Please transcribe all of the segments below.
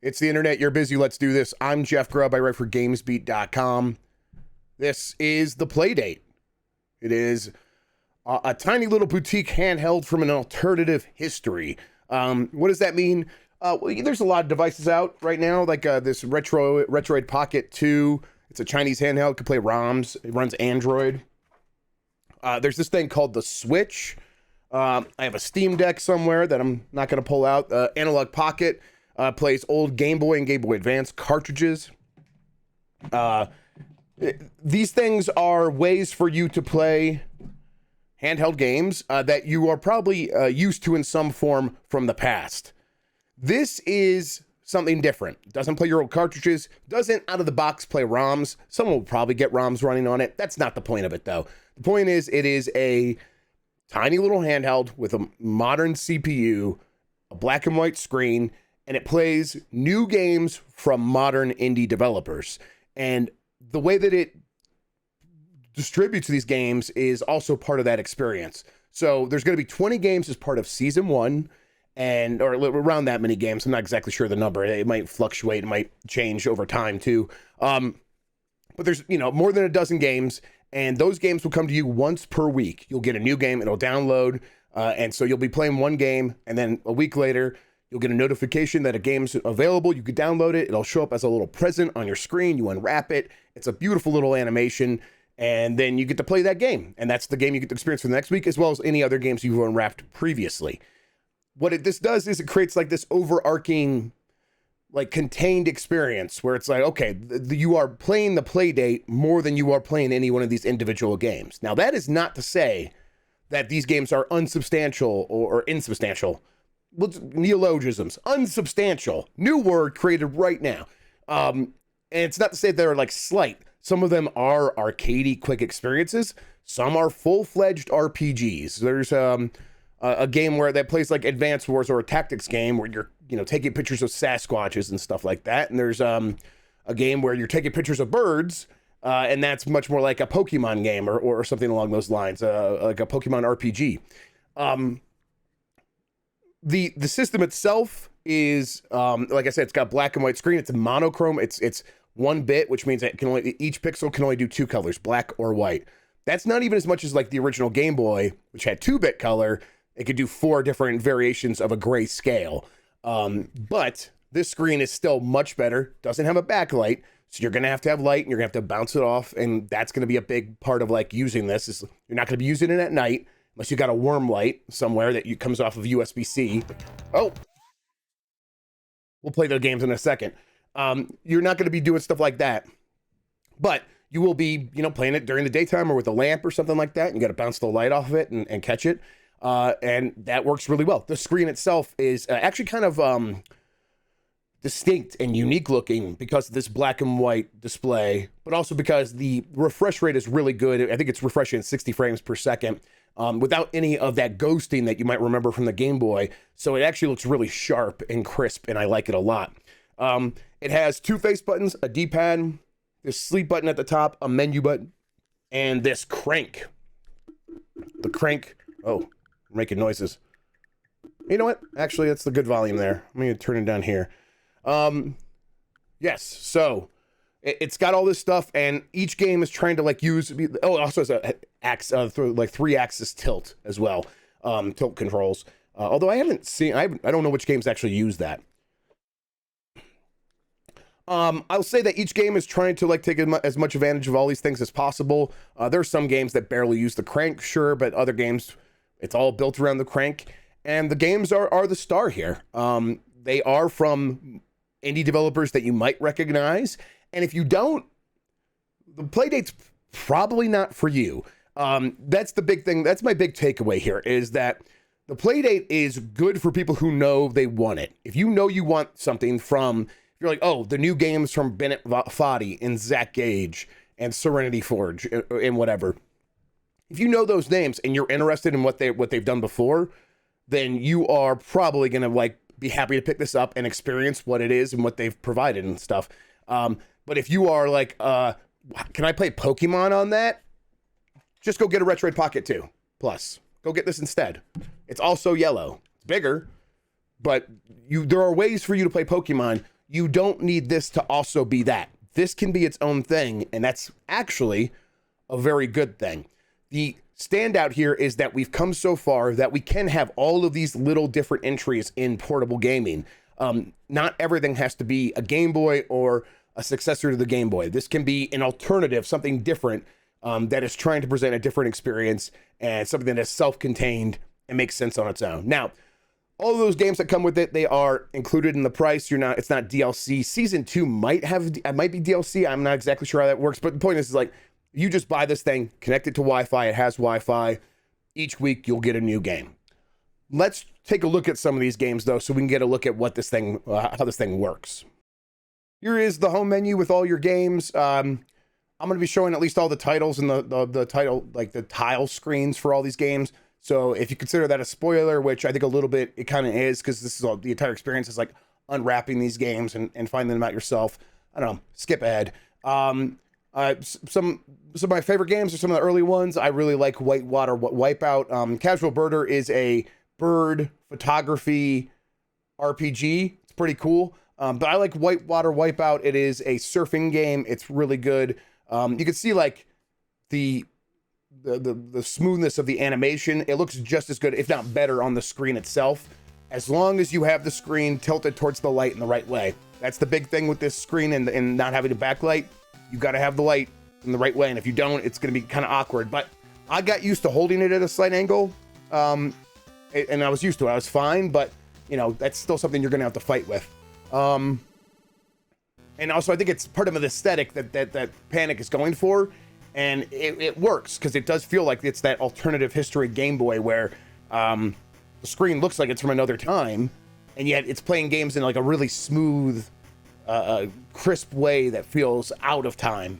It's the internet. You're busy. Let's do this. I'm Jeff Grubb. I write for GamesBeat.com. This is the Playdate. It is a tiny little boutique handheld from an alternative history. What does that mean? Well, there's a lot of devices out right now, like this Retroid Pocket 2. It's a Chinese handheld. It can play ROMs. It runs Android. There's this thing called the Switch. I have a Steam Deck somewhere that I'm not going to pull out. Analog Pocket plays old Game Boy and Game Boy Advance cartridges. These things are ways for you to play handheld games that you are probably used to in some form from the past. This is something different. It doesn't play your old cartridges, doesn't out of the box play ROMs. Someone will probably get ROMs running on it. That's not the point of it, though. The point is, it is a tiny little handheld with a modern CPU, a black and white screen, and it plays new games from modern indie developers. And the way that it distributes these games is also part of that experience. So there's going to be 20 games as part of season 1, or around that many games. I'm not exactly sure the number. It might fluctuate. It might change over time too. But there's, more than a dozen games, and those games will come to you once per week. You'll get a new game. It'll download. And so you'll be playing one game, and then a week later, you'll get a notification that a game's available. You could download it. It'll show up as a little present on your screen. You unwrap it. It's a beautiful little animation. And then you get to play that game. And that's the game you get to experience for the next week, as well as any other games you've unwrapped previously. What this does is it creates like this overarching, like contained experience where it's like, okay, you are playing the Playdate more than you are playing any one of these individual games. Now, that is not to say that these games are unsubstantial or insubstantial. Neologisms, unsubstantial, new word created right now. And it's not to say they're like slight. Some of them are arcadey quick experiences. Some are full-fledged RPGs. There's a game where that plays like Advance Wars or a tactics game where you're taking pictures of Sasquatches and stuff like that. And there's a game where you're taking pictures of birds, and that's much more like a Pokemon game or something along those lines, like a Pokemon RPG. The system itself is, like I said, it's got black and white screen. It's a monochrome. It's 1 bit, which means that each pixel can only do 2 colors, black or white. That's not even as much as like the original Game Boy, which had 2-bit color. It could do 4 different variations of a gray scale. But this screen is still much better. Doesn't have a backlight, so you're gonna have to have light, and you're gonna have to bounce it off, and that's gonna be a big part of like using this. Is you're not gonna be using it at night. Unless you got a worm light somewhere that comes off of USB-C. Oh, we'll play the games in a second. You're not going to be doing stuff like that, but you will be, playing it during the daytime or with a lamp or something like that. And you got to bounce the light off of it and catch it. And that works really well. The screen itself is actually kind of distinct and unique looking because of this black and white display, but also because the refresh rate is really good. I think it's refreshing at 60 frames per second. Without any of that ghosting that you might remember from the Game Boy. So it actually looks really sharp and crisp, and I like it a lot. It has 2 face buttons, a D-pad, this sleep button at the top, a menu button, and this crank. The crank, making noises. You know what? Actually, that's the good volume there. I'm going to turn it down here. Yes, so it's got all this stuff, and each game is trying to like use. It also has a 3-axis tilt as well, tilt controls. Although I don't know which games actually use that. I'll say that each game is trying to like take as much advantage of all these things as possible. There's some games that barely use the crank, sure, but other games, it's all built around the crank. And the games are the star here. They are from indie developers that you might recognize. And if you don't, the Playdate's probably not for you. That's the big thing. That's my big takeaway here is that the Playdate is good for people who know they want it. If you know you want something from, you're like, the new games from Bennett Foddy and Zach Gage and Serenity Forge and whatever. If you know those names and you're interested in what they've done before, then you are probably going to like be happy to pick this up and experience what it is and what they've provided and stuff. But if you are like, can I play Pokemon on that? Just go get a Retroid Pocket 2 Plus. Go get this instead. It's also yellow. It's bigger, but there are ways for you to play Pokemon you don't need this to also be that. This can be its own thing, and that's actually a very good thing. The standout here is that we've come so far that we can have all of these little different entries in portable gaming. Not everything has to be a Game Boy or a successor to the Game Boy. This can be an alternative, something different that is trying to present a different experience and something that is self-contained and makes sense on its own. Now, all of those games that come with it, they are included in the price. It's not DLC. Season 2 might be DLC. I'm not exactly sure how that works, but the point is like, you just buy this thing, connect it to Wi-Fi. It has Wi-Fi. Each week you'll get a new game. Let's take a look at some of these games though, so we can get a look at what this thing, how this thing works. Here is the home menu with all your games. I'm going to be showing at least all the titles and the title, like the tile screens for all these games. So if you consider that a spoiler, which I think a little bit it kind of is, because this is all the entire experience is like unwrapping these games and finding them out yourself. I don't know, skip ahead. Some of my favorite games are some of the early ones. I really like Whitewater Wipeout. Casual Birder is a bird photography RPG. It's pretty cool. But I like Whitewater Wipeout. It is a surfing game. It's really good. You can see like the smoothness of the animation. It looks just as good, if not better, on the screen itself, as long as you have the screen tilted towards the light in the right way. That's the big thing with this screen and not having a backlight. You got to have the light in the right way, and if you don't, it's going to be kind of awkward. But I got used to holding it at a slight angle, and I was used to it. I was fine, but you know, that's still something you're going to have to fight with. And also, I think it's part of the aesthetic that Panic is going for, and it works because it does feel like it's that alternative history Game Boy where the screen looks like it's from another time, and yet it's playing games in like a really smooth, crisp way that feels out of time.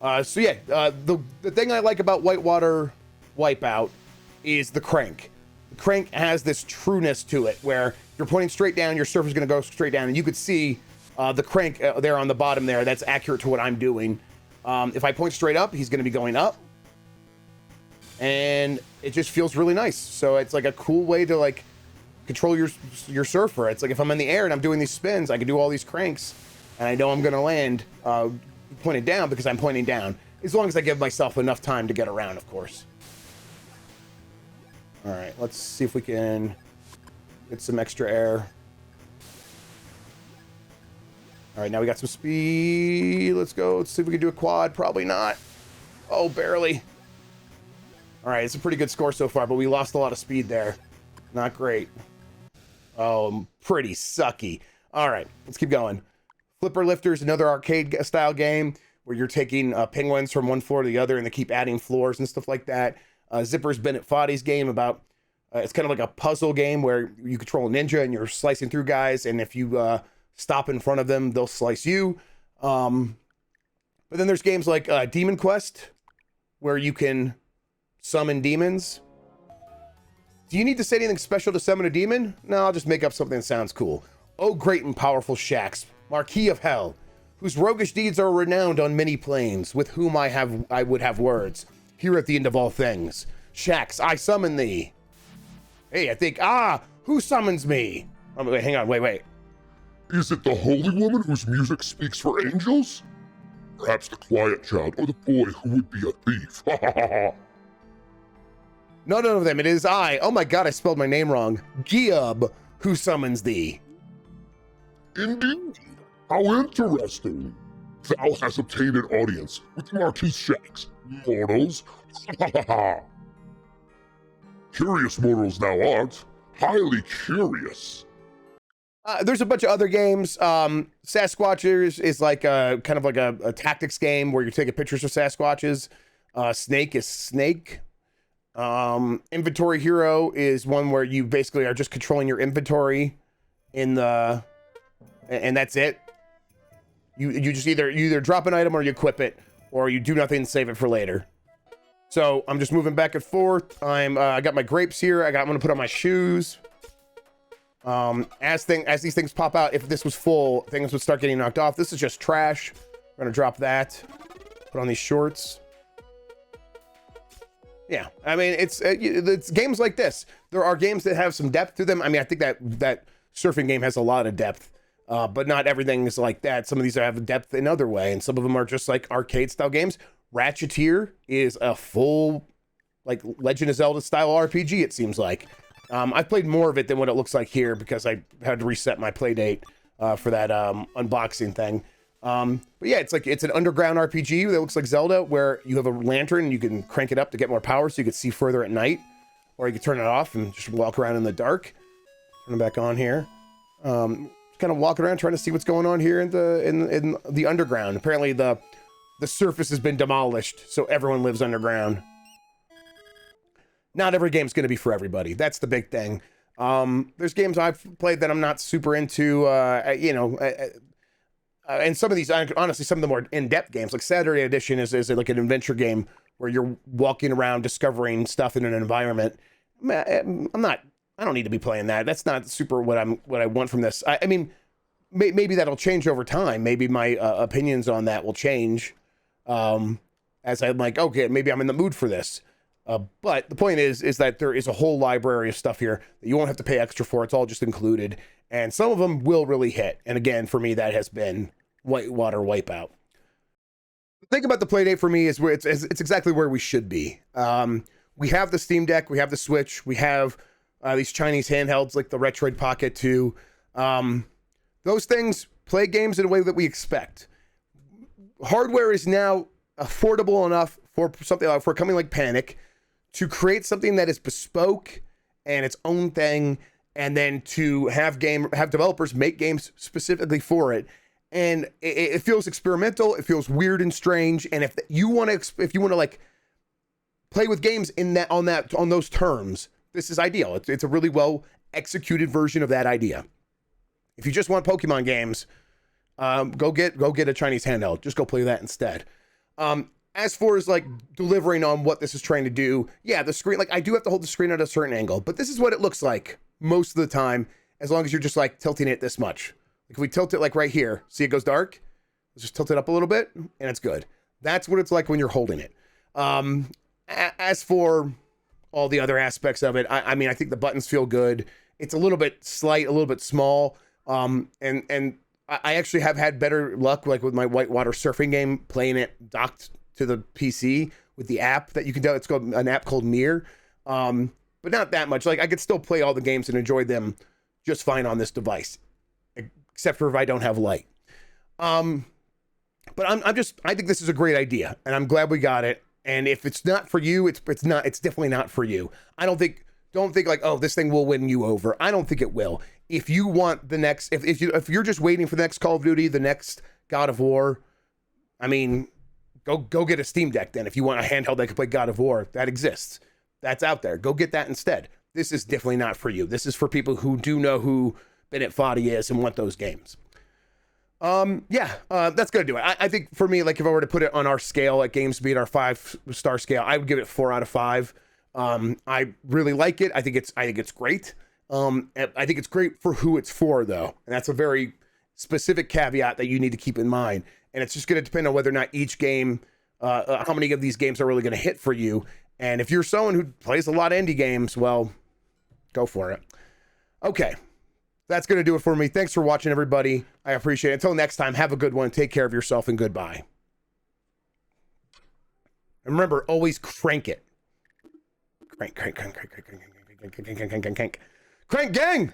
The thing I like about Whitewater Wipeout is the crank. The crank has this trueness to it where you're pointing straight down, your surfer's going to go straight down, and you could see the crank there on the bottom there. That's accurate to what I'm doing. If I point straight up, he's going to be going up, and it just feels really nice. So it's like a cool way to like control your surfer. It's like if I'm in the air and I'm doing these spins, I can do all these cranks, and I know I'm going to land pointed down because I'm pointing down, as long as I give myself enough time to get around, of course. All right, let's see if we can get some extra air. All right, now we got some speed. Let's go. Let's see if we can do a quad. Probably not. Oh, barely. All right, it's a pretty good score so far, but we lost a lot of speed there. Not great. Oh, pretty sucky. All right, let's keep going. Flipper Lifters, another arcade-style game where you're taking penguins from one floor to the other, and they keep adding floors and stuff like that. Zipper's Bennett Foddy's game about, it's kind of like a puzzle game where you control a ninja and you're slicing through guys, and if you stop in front of them, they'll slice you. But then there's games like Demon Quest, where you can summon demons. Do you need to say anything special to summon a demon? No, I'll just make up something that sounds cool. Oh, great and powerful Shax, Marquis of Hell, whose roguish deeds are renowned on many planes, with whom I would have words, here at the end of all things. Shax, I summon thee. Hey, I think, who summons me? Oh, wait, hang on, wait. Is it the holy woman whose music speaks for angels? Perhaps the quiet child, or the boy who would be a thief. Ha ha ha ha. None of them, it is I. Oh my god, I spelled my name wrong. Giab, who summons thee. Indeed. How interesting. Thou hast obtained an audience with Marquis Shax. Mortals. Ha ha ha. Curious mortals thou art. Highly curious. There's a bunch of other games. Sasquatchers is like a kind of like a tactics game where you're taking pictures of Sasquatches. Snake is Snake. Inventory Hero is one where you basically are just controlling your inventory and that's it. You just either drop an item or you equip it, or you do nothing and save it for later. So I'm just moving back and forth. I got my grapes here. I'm gonna put on my shoes. As these things pop out, if this was full, things would start getting knocked off. This is just trash. We're gonna drop that. Put on these shorts. Yeah, I mean, it's games like this. There are games that have some depth to them. I mean, I think that surfing game has a lot of depth. but not everything is like that. Some of these have depth in other way, and some of them are just like arcade style games. Ratcheteer is a full like Legend of Zelda style RPG, it seems like. I've played more of it than what it looks like here because I had to reset my Playdate for that unboxing thing. But yeah, it's an underground RPG that looks like Zelda, where you have a lantern and you can crank it up to get more power so you can see further at night, or you can turn it off and just walk around in the dark. Turn it back on here. Kind of walking around trying to see what's going on here in the underground. Apparently the surface has been demolished, so everyone lives underground. Not every game's going to be for everybody. That's the big thing. There's games I've played that I'm not super into, and some of these, honestly, some of the more in-depth games, like Saturday Edition is like an adventure game where you're walking around discovering stuff in an environment. I don't need to be playing that. That's not super what I want from this. I mean, maybe that'll change over time. Maybe my opinions on that will change as I'm like, okay, maybe I'm in the mood for this. But the point is that there is a whole library of stuff here that you won't have to pay extra for. It's all just included. And some of them will really hit. And again, for me, that has been Whitewater Wipeout. The thing about the Playdate for me is where it's exactly where we should be. We have the Steam Deck, we have the Switch, we have these Chinese handhelds like the Retroid Pocket 2. Those things play games in a way that we expect. Hardware is now affordable enough for something like, for a company like Panic to create something that is bespoke and its own thing, and then to have developers make games specifically for it. And it feels experimental, it feels weird and strange. And if you want to like play with games on those terms, this is ideal. It's a really well executed version of that idea. If you just want Pokemon games, go get a Chinese handheld. Just go play that instead. As far as like delivering on what this is trying to do, yeah, the screen, like I do have to hold the screen at a certain angle, but this is what it looks like most of the time, as long as you're just like tilting it this much. Like if we tilt it like right here, see it goes dark? Let's just tilt it up a little bit and it's good. That's what it's like when you're holding it. As for all the other aspects of it, I mean, I think the buttons feel good. It's a little bit slight, a little bit small. And I actually have had better luck like with my Whitewater surfing game, playing it docked to the PC with the app that you can do. It's called an app called Mirror. But not that much. Like I could still play all the games and enjoy them just fine on this device, except for if I don't have light. But I think this is a great idea and I'm glad we got it. And if it's not for you, it's definitely not for you. Don't think like, oh, this thing will win you over. I don't think it will. If you want the next, if you're just waiting for the next Call of Duty, the next God of War, I mean, go get a Steam Deck then. If you want a handheld that can play God of War, that exists. That's out there. Go get that instead. This is definitely not for you. This is for people who do know who Bennett Foddy is and want those games. That's gonna do it. I think for me, like if I were to put it on our scale at GameSpeed, our 5-star scale, I would give it 4 out of 5. I really like it. I think it's great. I think it's great for who it's for though. And that's a very specific caveat that you need to keep in mind. And it's just going to depend on whether or not each game, how many of these games are really going to hit for you. And if you're someone who plays a lot of indie games, well, go for it. Okay. That's going to do it for me. Thanks for watching, everybody. I appreciate it. Until next time, have a good one. Take care of yourself and goodbye. And remember, always crank it. Crank gang!